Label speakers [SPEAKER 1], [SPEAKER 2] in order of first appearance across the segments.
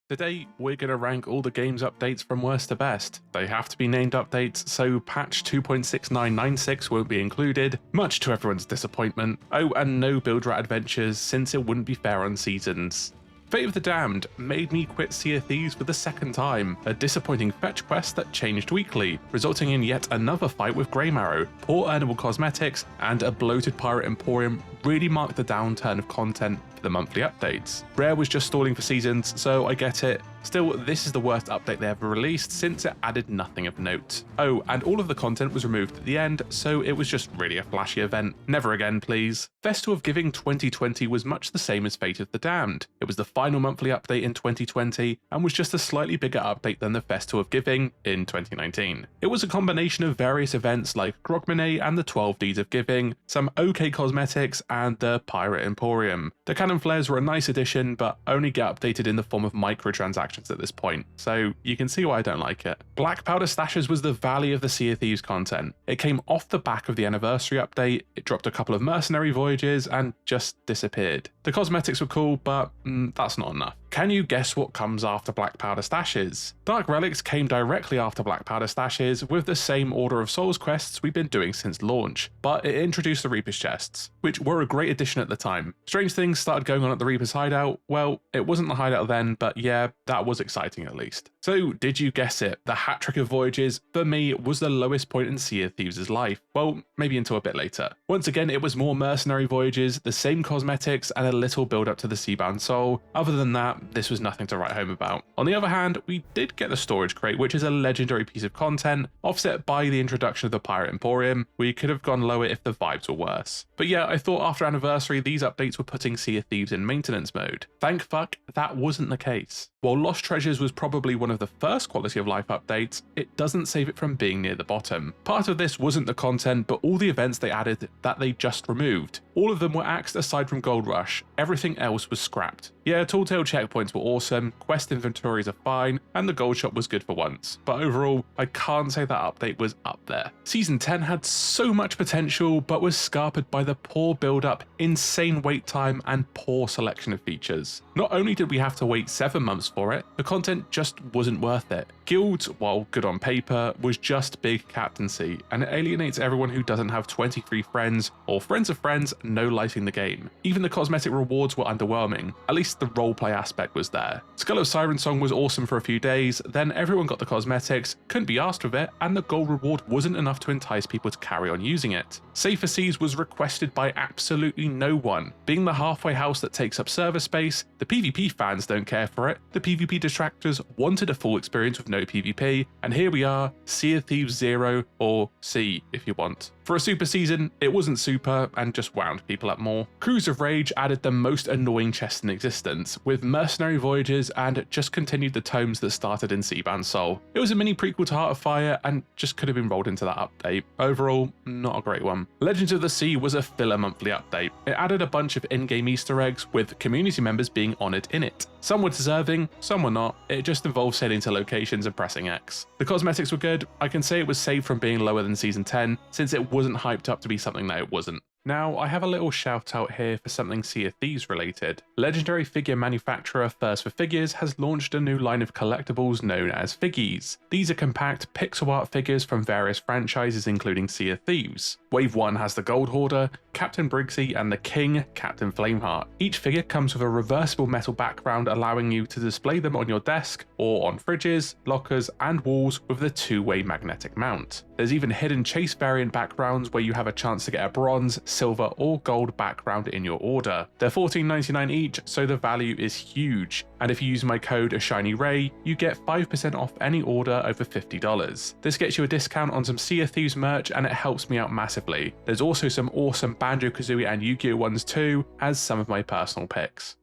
[SPEAKER 1] Today, we're going to rank all the game's updates from worst to best. They have to be named updates, so patch 2.6996 won't be included, much to everyone's disappointment. Oh, and no build rat adventures, since it wouldn't be fair on seasons. Fate of the Damned made me quit Sea of Thieves for the second time, a disappointing fetch quest that changed weekly, resulting in yet another fight with Greymarrow, poor earnable cosmetics, and a bloated pirate emporium really marked the downturn of content for the monthly updates. Rare was just stalling for seasons, so I get it. Still, this is the worst update they ever released since it added nothing of note. Oh, and all of the content was removed at the end, so it was just really a flashy event. Never again, please. Festival of Giving 2020 was much the same as Fate of the Damned. It was the final monthly update in 2020 and was just a slightly bigger update than the Festival of Giving in 2019. It was a combination of various events like Grogmanay and the 12 Deeds of Giving, some OK cosmetics, and the Pirate Emporium. The cannon flares were a nice addition, but only get updated in the form of microtransactions at this point, so you can see why I don't like it. Black Powder Stashes was the valley of the Sea of Thieves content. It came off the back of the anniversary update, it dropped a couple of mercenary voyages, and just disappeared. The cosmetics were cool, but that's not enough. Can you guess what comes after Black Powder Stashes? Dark Relics came directly after Black Powder Stashes with the same Order of Souls quests we've been doing since launch, but it introduced the Reaper's chests, which were a great addition at the time. Strange things started going on at the Reaper's hideout. Well, it wasn't the hideout then, but yeah, that was exciting at least. So did you guess it? The hat trick of voyages, for me, was the lowest point in Sea of Thieves' life. Well, maybe until a bit later. Once again, it was more mercenary voyages, the same cosmetics, and a little build up to the Seabound Soul. Other than that, this was nothing to write home about. On the other hand, we did get the storage crate, which is a legendary piece of content, offset by the introduction of the Pirate Emporium. We could have gone lower if the vibes were worse. But yeah, I thought after Anniversary, these updates were putting Sea of Thieves in maintenance mode. Thank fuck, that wasn't the case. While Lost Treasures was probably one of the first quality of life updates, it doesn't save it from being near the bottom. Part of this wasn't the content, but all the events they added that they just removed. All of them were axed aside from Gold Rush, everything else was scrapped. Yeah, Tall Tale checkpoints were awesome, quest inventories are fine, and the gold shop was good for once. But overall, I can't say that update was up there. Season 10 had so much potential, but was scarpered by the poor build-up, insane wait time, and poor selection of features. Not only did we have to wait 7 months for it, the content just wasn't worth it. Guilds, while good on paper, was just big captaincy, and it alienates everyone who doesn't have 23 friends, or friends of friends, no lighting the game. Even the cosmetic rewards were underwhelming, at least the roleplay aspect was there. Skull of Siren Song was awesome for a few days, then everyone got the cosmetics, couldn't be asked with it, and the gold reward wasn't enough to entice people to carry on using it. Safer Seas was requested by absolutely no one. Being the halfway house that takes up server space, the PvP fans don't care for it, the PvP detractors wanted a full experience with no PvP, and here we are, Sea of Thieves 0, or C if you want. For a super season, it wasn't super and just wound people up more. Cruise of Rage added the most annoying chest in existence, with mercenary voyages, and just continued the tomes that started in Seabound Soul. It was a mini prequel to Heart of Fire and just could have been rolled into that update. Overall, not a great one. Legends of the Sea was a filler monthly update. It added a bunch of in-game Easter eggs, with community members being honoured in it. Some were deserving, some were not. It just involved sailing to locations and pressing X. The cosmetics were good. I can say it was saved from being lower than Season 10, since it wasn't hyped up to be something that it wasn't. Now, I have a little shout out here for something Sea of Thieves related. Legendary figure manufacturer Thirst for Figures has launched a new line of collectibles known as Figgies. These are compact pixel art figures from various franchises including Sea of Thieves. Wave 1 has the Gold Hoarder, Captain Briggsy, and the King, Captain Flameheart. Each figure comes with a reversible metal background allowing you to display them on your desk or on fridges, lockers, and walls with the two-way magnetic mount. There's even hidden chase variant backgrounds where you have a chance to get a bronze, silver, or gold background in your order. They're $14.99 each, so the value is huge. And if you use my code AShinyRay, you get 5% off any order over $50. This gets you a discount on some Sea of Thieves merch and it helps me out massively. There's also some awesome Banjo-Kazooie and Yu-Gi-Oh ones too, as some of my personal picks.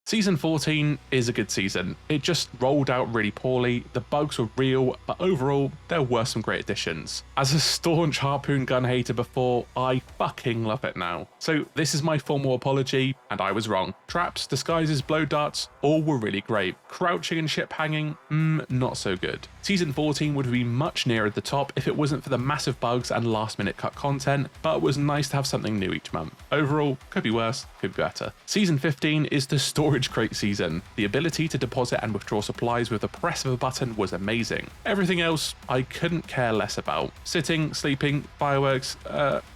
[SPEAKER 1] Season 14 is a good season. It just rolled out really poorly, the bugs were real, but overall, there were some great additions. As a staunch harpoon gun hater before, I fucking love it now. So this is my formal apology, and I was wrong. Traps, disguises, blow darts, all were really great. Crouching and ship hanging, not so good. Season 14 would be much nearer the top if it wasn't for the massive bugs and last minute cut content, but it was nice to have something new each month. Overall, could be worse, could be better. Season 15 is the story storage crate season. The ability to deposit and withdraw supplies with the press of a button was amazing. Everything else I couldn't care less about. Sitting, sleeping, fireworks,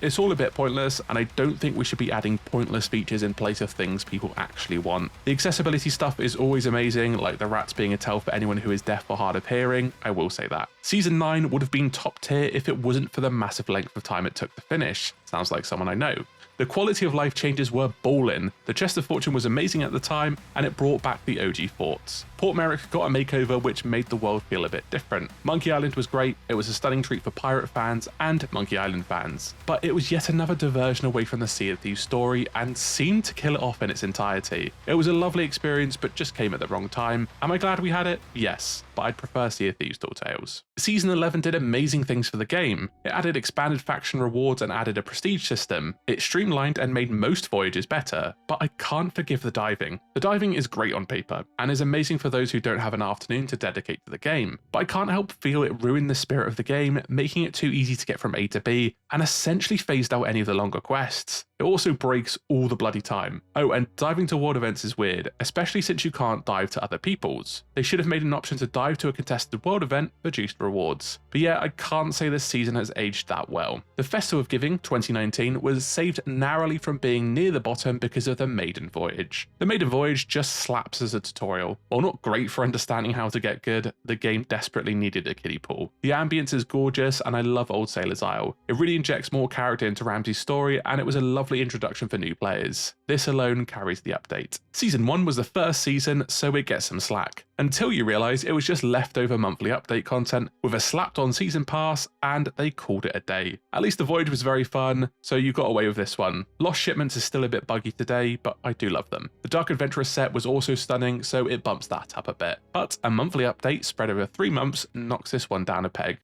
[SPEAKER 1] it's all a bit pointless, and I don't think we should be adding pointless features in place of things people actually want. The accessibility stuff is always amazing, like the rats being a tell for anyone who is deaf or hard of hearing, I will say that. Season 9 would have been top tier if it wasn't for the massive length of time it took to finish. Sounds like someone I know. The quality of life changes were ballin', the Chest of Fortune was amazing at the time, and it brought back the OG forts. Port Merrick got a makeover which made the world feel a bit different. Monkey Island was great, it was a stunning treat for pirate fans and Monkey Island fans, but it was yet another diversion away from the Sea of Thieves story and seemed to kill it off in its entirety. It was a lovely experience but just came at the wrong time. Am I glad we had it? Yes, but I'd prefer Sea of Thieves Tall Tales. Season 11 did amazing things for the game. It added expanded faction rewards and added a prestige system. It streamlined and made most voyages better, but I can't forgive the diving. The diving is great on paper, and is amazing for those who don't have an afternoon to dedicate to the game, but I can't help feel it ruined the spirit of the game, making it too easy to get from A to B, and essentially phased out any of the longer quests. It also breaks all the bloody time. Oh, and diving to world events is weird, especially since you can't dive to other people's. They should have made an option to dive to a contested world event for juiced rewards. But yeah, I can't say this season has aged that well. The Festival of Giving 2019 was saved narrowly from being near the bottom because of the Maiden Voyage. The Maiden Voyage just slaps as a tutorial. While not great for understanding how to get good, the game desperately needed a kiddie pool. The ambience is gorgeous and I love Old Sailor's Isle. It really injects more character into Ramsey's story and it was a lovely introduction for new players. This alone carries the update. Season 1 was the first season, so it gets some slack. Until you realise it was just leftover monthly update content with a slapped on season pass and they called it a day. At least the voyage was very fun, so you got away with this one. Lost Shipments is still a bit buggy today, but I do love them. The Dark Adventurous set was also stunning, so it bumps that up a bit. But a monthly update spread over 3 months knocks this one down a peg.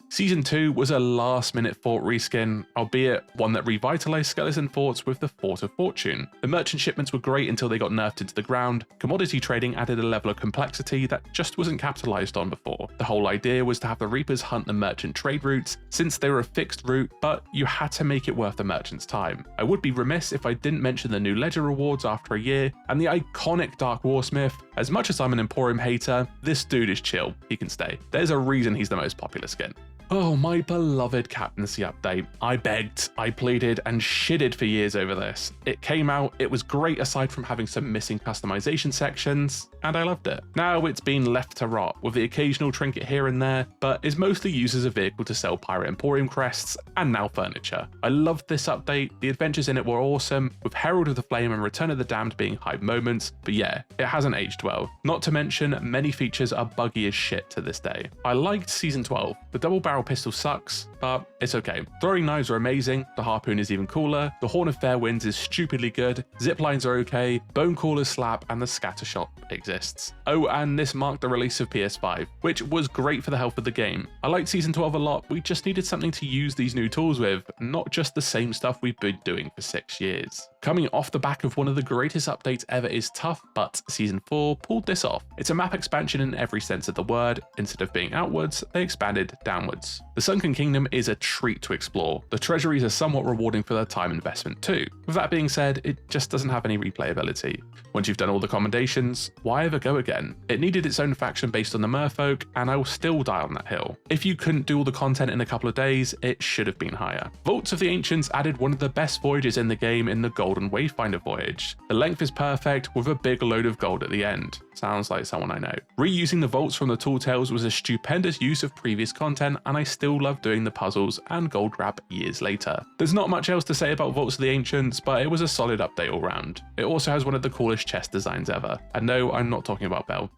[SPEAKER 1] Season 2 was a last-minute fort reskin, albeit one that revitalized skeleton forts with the Fort of Fortune. The merchant shipments were great until they got nerfed into the ground. Commodity trading added a level of complexity that just wasn't capitalized on before. The whole idea was to have the Reapers hunt the merchant trade routes, since they were a fixed route, but you had to make it worth the merchant's time. I would be remiss if I didn't mention the new ledger rewards after a year, and the iconic Dark Warsmith. As much as I'm an Emporium hater, this dude is chill, he can stay. There's a reason he's the most popular skin. Oh, my beloved captaincy update. I begged, I pleaded, and shitted for years over this. It came out, it was great aside from having some missing customization sections, and I loved it. Now it's been left to rot, with the occasional trinket here and there, but is mostly used as a vehicle to sell Pirate Emporium crests, and now furniture. I loved this update, the adventures in it were awesome, with Herald of the Flame and Return of the Damned being hype moments, but yeah, it hasn't aged well. Not to mention, many features are buggy as shit to this day. I liked Season 12, the double barrel pistol sucks, but it's okay. Throwing knives are amazing, the harpoon is even cooler, the Horn of Fair Winds is stupidly good, zip lines are okay, bone callers slap, and the scatter shot exists. Oh, and this marked the release of PS5, which was great for the health of the game. I liked Season 12 a lot, we just needed something to use these new tools with, not just the same stuff we've been doing for 6 years. Coming off the back of one of the greatest updates ever is tough, but Season 4 pulled this off. It's a map expansion in every sense of the word. Instead of being outwards, they expanded downwards. The Sunken Kingdom is a treat to explore. The treasuries are somewhat rewarding for their time investment too. With that being said, it just doesn't have any replayability. Once you've done all the commendations, why ever go again? It needed its own faction based on the Merfolk, and I will still die on that hill. If you couldn't do all the content in a couple of days, it should have been higher. Vaults of the Ancients added one of the best voyages in the game in the Golden Wayfinder voyage. The length is perfect with a big load of gold at the end. Sounds like someone I know. Reusing the vaults from the Tall Tales was a stupendous use of previous content, and I still love doing the puzzles and gold grab years later. There's not much else to say about Vaults of the Ancients, but it was a solid update all round. It also has one of the coolest chest designs ever. And no, I'm not talking about Belle.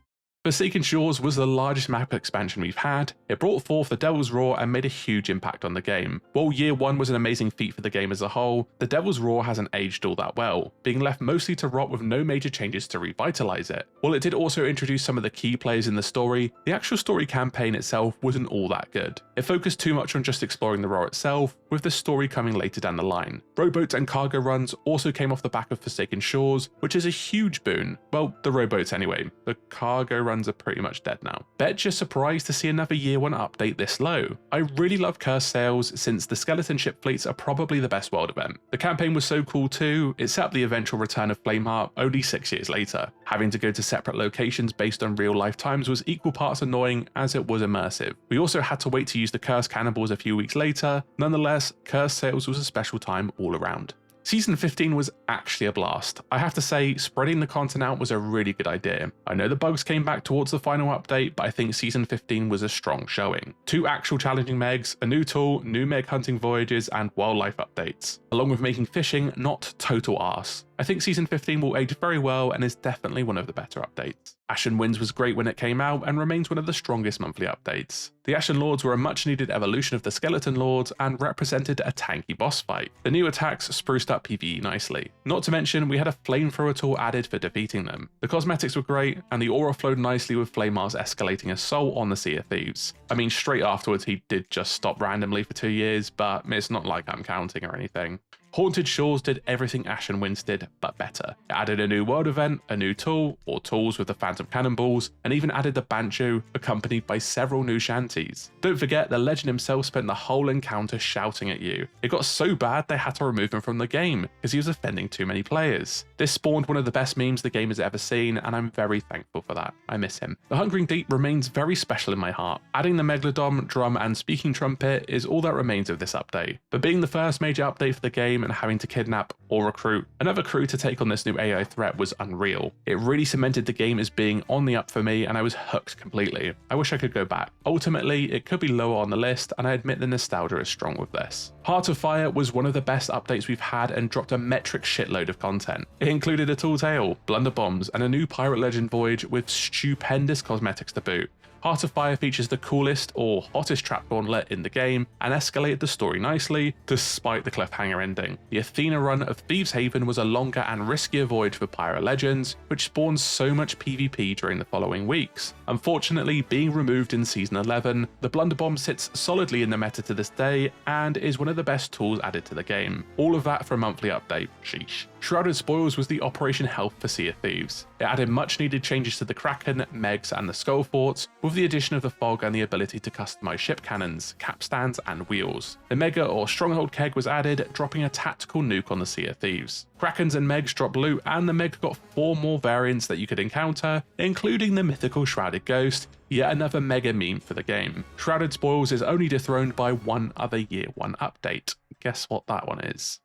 [SPEAKER 1] Forsaken Shores was the largest map expansion we've had. It brought forth the Devil's Roar and made a huge impact on the game. While Year 1 was an amazing feat for the game as a whole, the Devil's Roar hasn't aged all that well, being left mostly to rot with no major changes to revitalize it. While it did also introduce some of the key players in the story, the actual story campaign itself wasn't all that good. It focused too much on just exploring the Roar itself, with the story coming later down the line. Rowboats and cargo runs also came off the back of Forsaken Shores, which is a huge boon. Well, the rowboats anyway. The cargo runs runs are pretty much dead now. Bet you're surprised to see another year 1 update this low. I really love Cursed Sails since the skeleton ship fleets are probably the best world event. The campaign was so cool too, it set up the eventual return of Flameheart only 6 years later. Having to go to separate locations based on real life times was equal parts annoying as it was immersive. We also had to wait to use the Cursed Cannonballs a few weeks later. Nonetheless, Cursed Sails was a special time all around. Season 15 was actually a blast. I have to say, spreading the content out was a really good idea. I know the bugs came back towards the final update, but I think Season 15 was a strong showing. 2 actual challenging megs, a new tool, new meg hunting voyages, and wildlife updates, along with making fishing not total arse. I think Season 15 will age very well and is definitely one of the better updates. Ashen Winds was great when it came out and remains one of the strongest monthly updates. The Ashen Lords were a much needed evolution of the Skeleton Lords and represented a tanky boss fight. The new attacks spruced up PvE nicely. Not to mention we had a flamethrower tool added for defeating them. The cosmetics were great and the aura flowed nicely with Flameheart's escalating assault on the Sea of Thieves. I mean, straight afterwards he did just stop randomly for 2 years, but it's not like I'm counting or anything. Haunted Shores did everything Ashen Winds did, but better. It added a new world event, a new tool, or tools with the Phantom Cannonballs, and even added the Banjo, accompanied by several new shanties. Don't forget, the legend himself spent the whole encounter shouting at you. It got so bad they had to remove him from the game, because he was offending too many players. This spawned one of the best memes the game has ever seen, and I'm very thankful for that. I miss him. The Hungering Deep remains very special in my heart. Adding the Megalodon, Drum, and Speaking Trumpet is all that remains of this update. But being the first major update for the game and having to kidnap or recruit another crew to take on this new AI threat was unreal. It really cemented the game as being on the up for me and I was hooked completely. I wish I could go back. Ultimately, it could be lower on the list and I admit the nostalgia is strong with this. Heart of Fire was one of the best updates we've had and dropped a metric shitload of content. It included a Tall Tale, Blunder Bombs, and a new Pirate Legend Voyage with stupendous cosmetics to boot. Heart of Fire features the coolest or hottest trap gauntlet in the game and escalated the story nicely, despite the cliffhanger ending. The Athena run of Thieves Haven was a longer and riskier voyage for Pirate Legends, which spawned so much PvP during the following weeks. Unfortunately, being removed in Season 11, the Blunderbomb sits solidly in the meta to this day and is one of the best tools added to the game. All of that for a monthly update, sheesh. Shrouded Spoils was the Operation Health for Sea of Thieves. It added much needed changes to the Kraken, Megs, and the Skull Forts, with the addition of the fog and the ability to customize ship cannons, capstans, and wheels. The Mega or Stronghold Keg was added, dropping a tactical nuke on the Sea of Thieves. Krakens and Megs dropped loot, and the Meg got 4 more variants that you could encounter, including the mythical Shrouded Ghost, yet another mega meme for the game. Shrouded Spoils is only dethroned by one other Year 1 update. Guess what that one is?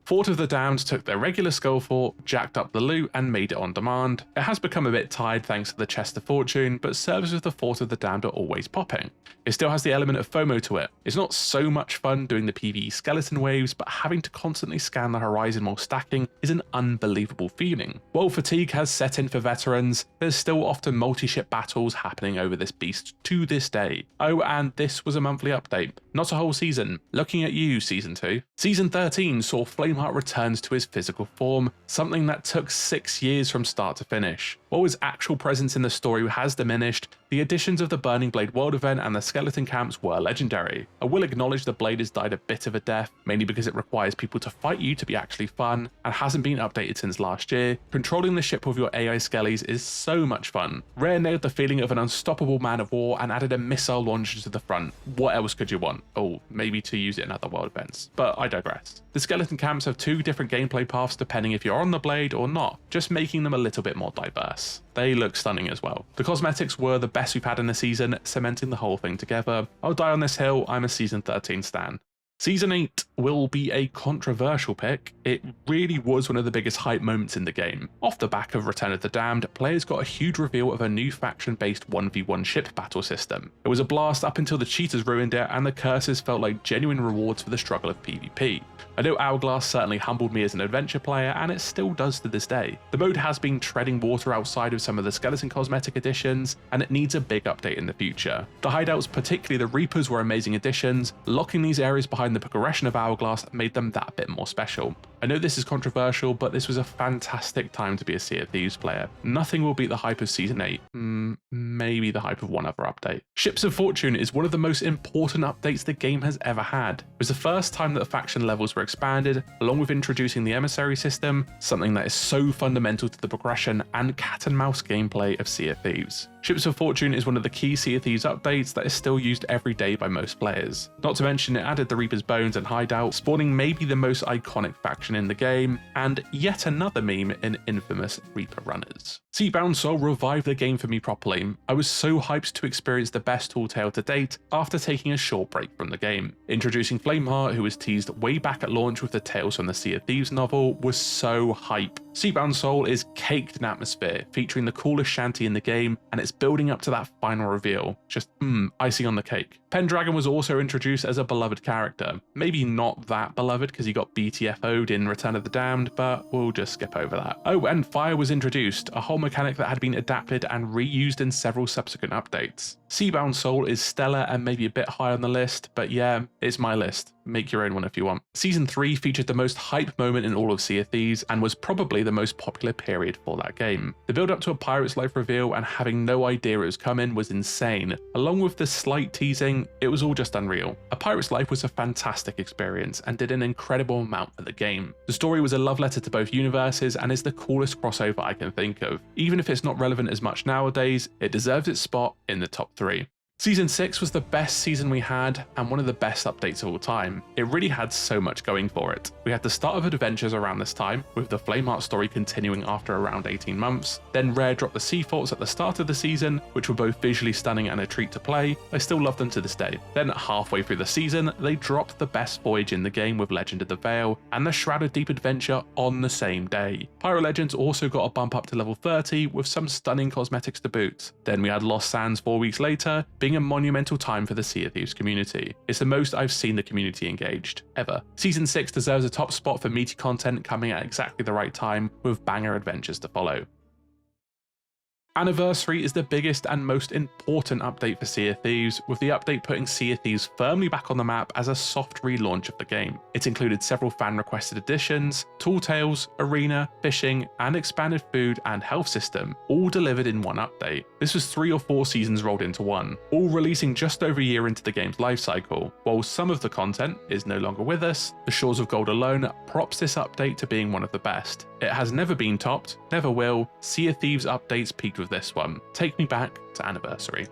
[SPEAKER 1] Fort of the Damned took their regular Skull Fort, jacked up the loot, and made it on demand. It has become a bit tired thanks to the Chest of Fortune, but servers with the Fort of the Damned are always popping. It still has the element of FOMO to it. It's not so much fun doing the PvE skeleton waves, but having to constantly scan the horizon while stacking is an unbelievable feeling. While fatigue has set in for veterans, there's still often multi-ship battles happening over this beast to this day. Oh, and this was a monthly update, not a whole season. Looking at you, Season 2. Season 13 saw Flameheart returns to his physical form, something that took 6 years from start to finish. While his actual presence in the story has diminished, the additions of the Burning Blade world event and the skeleton camps were legendary. I will acknowledge the blade has died a bit of a death, mainly because it requires people to fight you to be actually fun, and hasn't been updated since last year. Controlling the ship with your AI skellies is so much fun. Rare nailed the feeling of an unstoppable man of war and added a missile launcher to the front. What else could you want? Oh, maybe to use it in other world events, but I digress. The skeleton camps have 2 different gameplay paths depending if you're on the blade or not, just making them a little bit more diverse. They look stunning as well. The cosmetics were the best we've had in the season, cementing the whole thing together. I'll die on this hill, I'm a Season 13 stan. Season 8 will be a controversial pick. It really was one of the biggest hype moments in the game. Off the back of Return of the Damned, players got a huge reveal of a new faction-based 1v1 ship battle system. It was a blast up until the cheaters ruined it and the curses felt like genuine rewards for the struggle of PvP. I know Hourglass certainly humbled me as an adventure player and it still does to this day. The mode has been treading water outside of some of the skeleton cosmetic additions and it needs a big update in the future. The hideouts, particularly the Reapers, were amazing additions. Locking these areas behind redefined the progression of Hourglass and made them that bit more special. I know this is controversial, but this was a fantastic time to be a Sea of Thieves player. Nothing will beat the hype of Season 8, maybe the hype of one other update. Ships of Fortune is one of the most important updates the game has ever had. It was the first time that faction levels were expanded, along with introducing the emissary system, something that is so fundamental to the progression and cat and mouse gameplay of Sea of Thieves. Ships of Fortune is one of the key Sea of Thieves updates that is still used every day by most players. Not to mention it added the Reaper's Bones and Hideout, spawning maybe the most iconic faction in the game, and yet another meme in infamous Reaper runners. Seabound Soul revived the game for me properly. I was so hyped to experience the best Tall Tale to date after taking a short break from the game. Introducing Flameheart, who was teased way back at launch with the Tales from the Sea of Thieves novel, was so hype. Seabound Soul is caked in atmosphere, featuring the coolest shanty in the game, and it's building up to that final reveal. Just icing on the cake. Pendragon was also introduced as a beloved character. Maybe not that beloved because he got BTFO'd in Return of the Damned, but we'll just skip over that. Oh, and Fire was introduced, a whole mechanic that had been adapted and reused in several subsequent updates. Seabound Soul is stellar and maybe a bit high on the list, but yeah, it's my list. Make your own one if you want. Season 3 featured the most hype moment in all of Sea of Thieves and was probably the most popular period for that game. The build up to a pirate's life reveal and having no idea it was coming was insane. Along with the slight teasing, it was all just unreal. A Pirate's Life was a fantastic experience and did an incredible amount for the game. The story was a love letter to both universes and is the coolest crossover I can think of. Even if it's not relevant as much nowadays, it deserves its spot in the top 3. Season 6 was the best season we had and one of the best updates of all time. It really had so much going for it. We had the start of Adventures around this time, with the Flameheart story continuing after around 18 months. Then Rare dropped the Sea Forts at the start of the season, which were both visually stunning and a treat to play. I still love them to this day. Then halfway through the season, they dropped the best voyage in the game with Legend of the Veil and the Shrouded Deep Adventure on the same day. Pyro Legends also got a bump up to level 30 with some stunning cosmetics to boot. Then we had Lost Sands 4 weeks later, being a monumental time for the Sea of Thieves community. It's the most I've seen the community engaged, ever. Season 6 deserves a top spot for meaty content coming at exactly the right time, with banger adventures to follow. Anniversary is the biggest and most important update for Sea of Thieves, with the update putting Sea of Thieves firmly back on the map as a soft relaunch of the game. It included several fan-requested additions, Tall Tales, Arena, Fishing, and expanded food and health system, all delivered in one update. This was 3 or 4 seasons rolled into one, all releasing just over a year into the game's lifecycle. While some of the content is no longer with us, the Shores of Gold alone props this update to being one of the best. It has never been topped, never will. Sea of Thieves updates peaked with this one. Take me back to Anniversary.